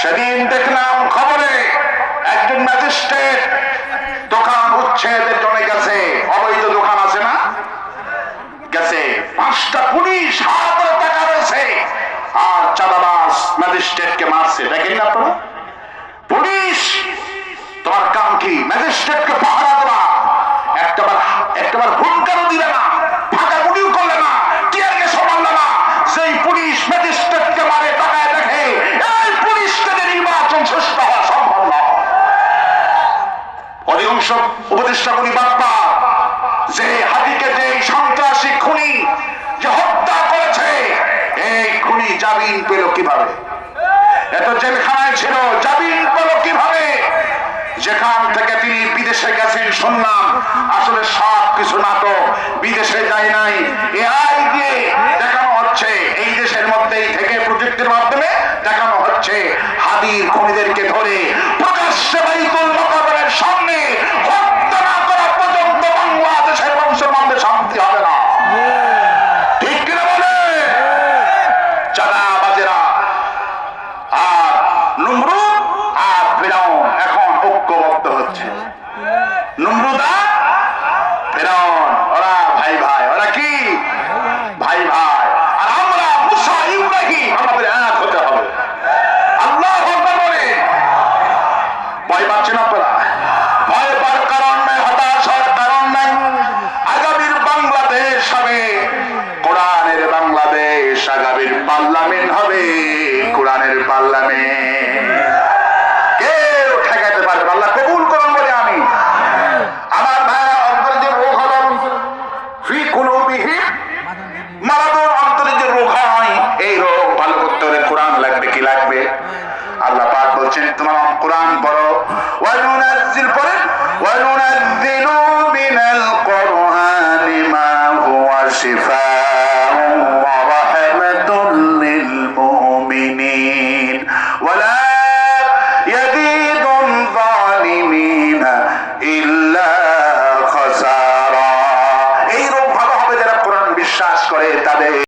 সেদিন দেখলাম খবরে একজন ম্যাজিস্ট্রেট দোকান উচ্ছেদের জন্য গেছে, অবৈধ দোকান আছে না, গেছে, 5টা পুলিশ হাতে টাকা রয়েছে আর চাঁদাবাজ ম্যাজিস্ট্রেটকে মারছে। দেখেন না আপনারা? পুলিশ তোমার কাম কি? ম্যাজিস্ট্রেটকে পাহারা দেওয়া। একটাবার হুঙ্কারও দিলে না, ফাঁকা গুলিও করলে না, টিয়ার গ্যাসও মারলে না। সেই পুলিশ ম্যাজিস্ট্রেটকে মারে টাকায় দেখে এই পুলিশকে নির্বাচন সুষ্ঠু হওয়া সম্ভব নয়। অধিকাংশ উপদেষ্টা করি বাপ্পা যে হাতিকে যে সন্ত্রাসী খুনি যে হত্যা করেছে, এই খুনি জামিন পেল কিভাবে? এত জেলখানায় ছিল, জামিন পেল কিভাবে? যেখান থেকে তিনি বিদেশে গেছেন শুনলাম, আসলে সব কিছু নাটক, বিদেশে যায় নাই, এআই দিয়ে দেখানো হচ্ছে, এই দেশের মধ্যেই থেকে প্রযুক্তির মাধ্যমে দেখানো হচ্ছে হাদির খুনিদেরকে ধরে প্রকাশ্যে বাইতুল মোকাররমের সামনে হত্যা না করা পর্যন্ত বাংলাদেশের মানুষের মধ্যে শান্তি হবে না। ঠিক কিনা বলে? চাঁদাবাজেরা আর নমরুদ আর ফিরাউন এখন ঐক্যবদ্ধ হচ্ছে। নমরুদ আর ফিরাউন ওরা ভাই ভাই, ওরা কি ভাই ভাই, আর আমরা মুসা ইব্রাহিম, আমাদের এক হতে হবে। আল্লাহু আকবার বলে। ভয় পাচ্ছেন আপনারা? ভয় পাওয়ার কারণ নাই, হতাশ হওয়ার কারণ নাই। আগামীর বাংলাদেশ হবে কোরআনের বাংলাদেশ, আগামীর পার্লামেন্ট হবে কোরআনের পার্লামেন্ট। কেউ ঠেকাতে পারবে না। আল্লাহ কবুল করুন বলে আমি। আমার ভাইয়া অন্তরে যে রোগ হল ফি কুলুবিহিম মারাদুন, অন্তরে যে রোগ হয়, এই রোগ ভালো করতে হলে কোরআন লাগবে। কি লাগবে? আল্লাহ পাক বলছেন তোমার কোরআন পড়ো। ওয়া নুনাজ্জিল পড়েন, ওয়া নুনাজ্জিলু